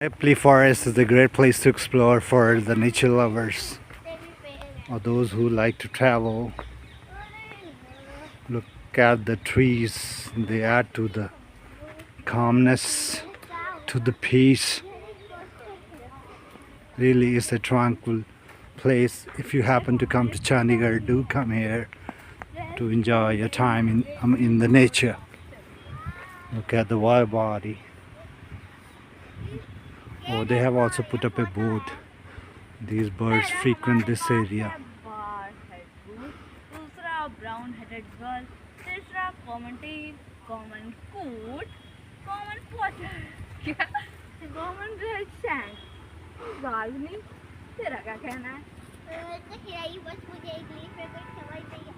Nepli Forest is a great place to explore for the nature lovers or those who like to travel. Look at the trees, they add to the calmness, to the peace. Really is a tranquil place. If you happen to come to Chandigarh, do come here to enjoy your time in the nature. Look at the wild body. Oh, they have also put up a boat. These birds frequent this area. दूसरा brown headed gull, तीसरा common teal, common coot, common potter, क्या common red sand, gardening. तेरा क्या कहना है? बस मुझे English में कुछ समझ नहीं